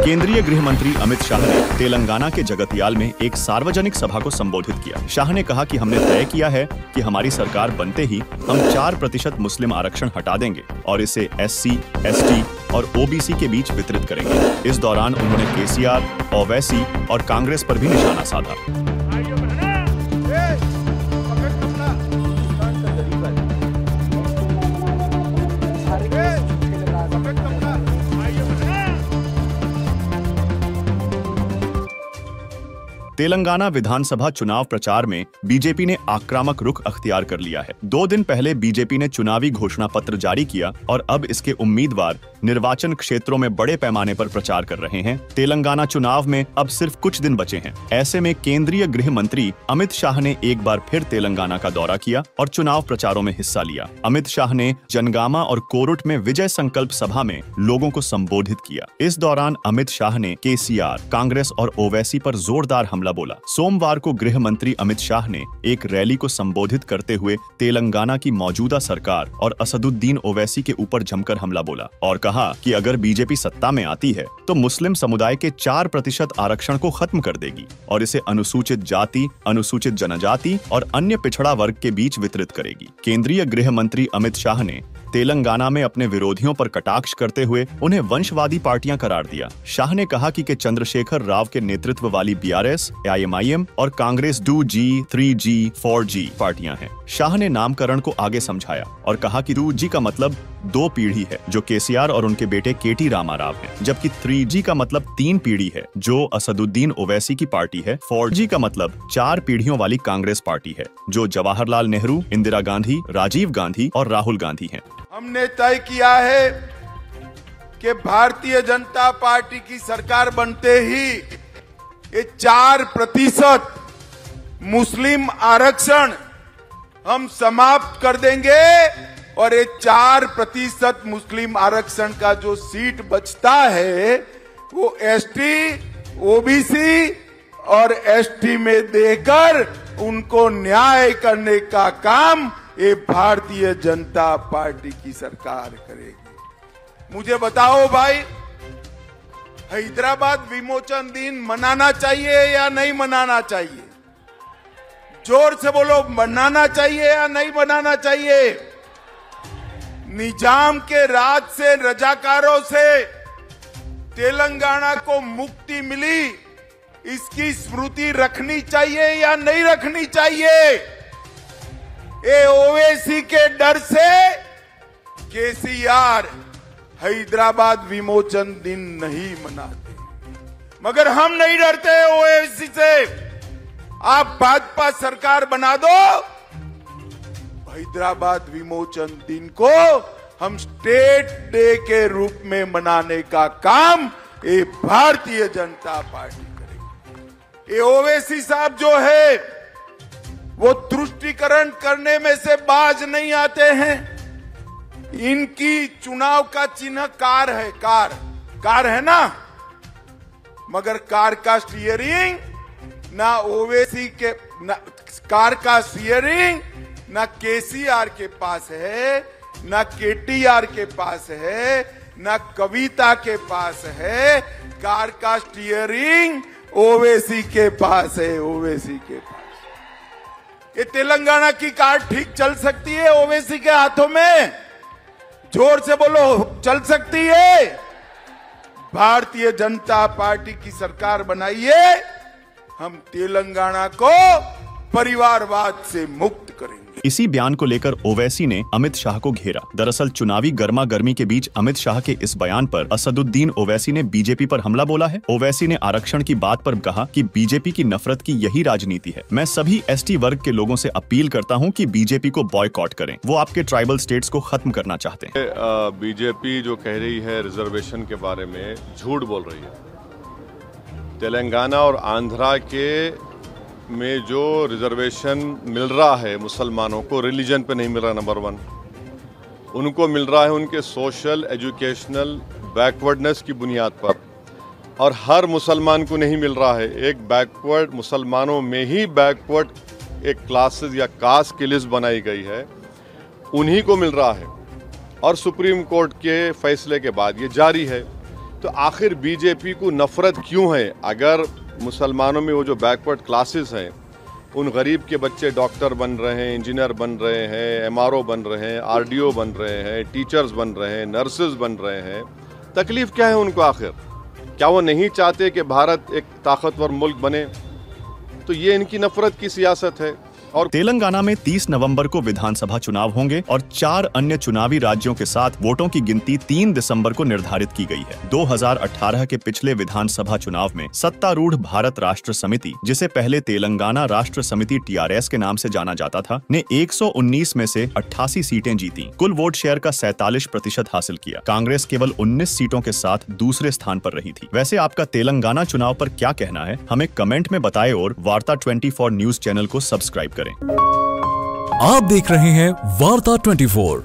केंद्रीय गृह मंत्री अमित शाह ने तेलंगाना के जगतियाल में एक सार्वजनिक सभा को संबोधित किया। शाह ने कहा कि हमने तय किया है कि हमारी सरकार बनते ही हम 4% मुस्लिम आरक्षण हटा देंगे और इसे SC, ST और OBC के बीच वितरित करेंगे। इस दौरान उन्होंने KCR, ओवैसी और कांग्रेस पर भी निशाना साधा। तेलंगाना विधानसभा चुनाव प्रचार में बीजेपी ने आक्रामक रुख अख्तियार कर लिया है। 2 दिन पहले बीजेपी ने चुनावी घोषणा पत्र जारी किया और अब इसके उम्मीदवार निर्वाचन क्षेत्रों में बड़े पैमाने पर प्रचार कर रहे हैं। तेलंगाना चुनाव में अब सिर्फ कुछ दिन बचे हैं। ऐसे में केंद्रीय गृह मंत्री अमित शाह ने एक बार फिर तेलंगाना का दौरा किया और चुनाव प्रचारों में हिस्सा लिया। अमित शाह ने जनगामा और कोरुट में विजय संकल्प सभा में लोगों को संबोधित किया। इस दौरान अमित शाह ने KCR, कांग्रेस और ओवैसी पर जोरदार हमला बोला। सोमवार को गृह मंत्री अमित शाह ने एक रैली को संबोधित करते हुए तेलंगाना की मौजूदा सरकार और असदुद्दीन ओवैसी के ऊपर जमकर हमला बोला और कहा कि अगर बीजेपी सत्ता में आती है तो मुस्लिम समुदाय के 4% आरक्षण को खत्म कर देगी और इसे अनुसूचित जाति, अनुसूचित जनजाति और अन्य पिछड़ा वर्ग के बीच वितरित करेगी। केंद्रीय गृह मंत्री अमित शाह ने तेलंगाना में अपने विरोधियों पर कटाक्ष करते हुए उन्हें वंशवादी पार्टियां करार दिया। शाह ने कहा कि चंद्रशेखर राव के नेतृत्व वाली BRS, IMIM और कांग्रेस 2G, 3G, 4G पार्टियां हैं। शाह ने नामकरण को आगे समझाया और कहा कि 2G का मतलब 2 पीढ़ी है, जो KCR और उनके बेटे KT रामाराव है, जबकि 3G का मतलब 3 पीढ़ी है, जो असदुद्दीन ओवैसी की पार्टी है। 4G का मतलब 4 पीढ़ियों वाली कांग्रेस पार्टी है, जो जवाहरलाल नेहरू, इंदिरा गांधी, राजीव गांधी और राहुल गांधी हैं। हमने तय किया है कि भारतीय जनता पार्टी की सरकार बनते ही ये 4% मुस्लिम आरक्षण हम समाप्त कर देंगे और ये 4% मुस्लिम आरक्षण का जो सीट बचता है वो ST, OBC और ST में देकर उनको न्याय करने का काम ये भारतीय जनता पार्टी की सरकार करेगी। मुझे बताओ भाई, हैदराबाद विमोचन दिन मनाना चाहिए या नहीं मनाना चाहिए? जोर से बोलो, मनाना चाहिए या नहीं मनाना चाहिए? निजाम के राज से, रजाकारों से तेलंगाना को मुक्ति मिली, इसकी स्मृति रखनी चाहिए या नहीं रखनी चाहिए? ओवैसी के डर से KCR हैदराबाद विमोचन दिन नहीं मनाते, मगर हम नहीं डरते ओवैसी से। आप भाजपा सरकार बना दो, हैदराबाद विमोचन दिन को हम स्टेट डे के रूप में मनाने का काम ये भारतीय जनता पार्टी करेगी। ये ओवैसी साहब जो है वो तुष्टीकरण करने में से बाज नहीं आते हैं। इनकी चुनाव का चिन्ह कार है, कार है ना, मगर कार का स्टीयरिंग ना ओवैसी के, कार का स्टीयरिंग ना KCR के पास है, ना KTR के पास है, ना कविता के पास है। कार का स्टीयरिंग ओवैसी के पास है, ओवैसी के पास। ये तेलंगाना की कार ठीक चल सकती है ओवैसी के हाथों में? जोर से बोलो, चल सकती है? भारतीय जनता पार्टी की सरकार बनाइए, हम तेलंगाना को परिवारवाद से मुक्त करेंगे। इसी बयान को लेकर ओवैसी ने अमित शाह को घेरा। दरअसल चुनावी गर्मा गर्मी के बीच अमित शाह के इस बयान पर असदुद्दीन ओवैसी ने बीजेपी पर हमला बोला है। ओवैसी ने आरक्षण की बात पर कहा कि बीजेपी की नफरत की यही राजनीति है। मैं सभी ST वर्ग के लोगों से अपील करता हूं कि बीजेपी को बॉयकॉट करें। वो आपके ट्राइबल स्टेट्स को खत्म करना चाहते हैं। बीजेपी जो कह रही है रिजर्वेशन के बारे में, झूठ बोल रही है। तेलंगाना और आंध्रा के में जो रिजर्वेशन मिल रहा है मुसलमानों को, रिलीजन पे नहीं मिल रहा। नंबर 1 उनको मिल रहा है उनके सोशल एजुकेशनल बैकवर्डनेस की बुनियाद पर, और हर मुसलमान को नहीं मिल रहा है। एक बैकवर्ड मुसलमानों में ही बैकवर्ड एक क्लासेस या कास्ट की लिस्ट बनाई गई है, उन्हीं को मिल रहा है। और सुप्रीम कोर्ट के फैसले के बाद ये जारी है। तो आखिर बीजेपी को नफरत क्यों है? अगर मुसलमानों में वो जो बैकवर्ड क्लासेस हैं, उन गरीब के बच्चे डॉक्टर बन रहे हैं, इंजीनियर बन रहे हैं, एमआरओ बन रहे हैं, आरडीओ बन रहे हैं, टीचर्स बन रहे हैं, नर्सेज बन रहे हैं, तकलीफ क्या है उनको आखिर? क्या वो नहीं चाहते कि भारत एक ताकतवर मुल्क बने? तो ये इनकी नफरत की सियासत है। और तेलंगाना में 30 नवंबर को विधानसभा चुनाव होंगे और 4 अन्य चुनावी राज्यों के साथ वोटों की गिनती 3 दिसंबर को निर्धारित की गई है। 2018 के पिछले विधानसभा चुनाव में सत्तारूढ़ भारत राष्ट्र समिति, जिसे पहले तेलंगाना राष्ट्र समिति TRS के नाम से जाना जाता था, ने 119 में से 88 सीटें जीती। कुल वोट शेयर का 47% हासिल किया। कांग्रेस केवल 19 सीटों के साथ दूसरे स्थान पर रही थी। वैसे आपका तेलंगाना चुनाव पर क्या कहना है, हमें कमेंट में बताएं और वार्ता 24 न्यूज चैनल को सब्सक्राइब करें। आप देख रहे हैं वार्ता 24।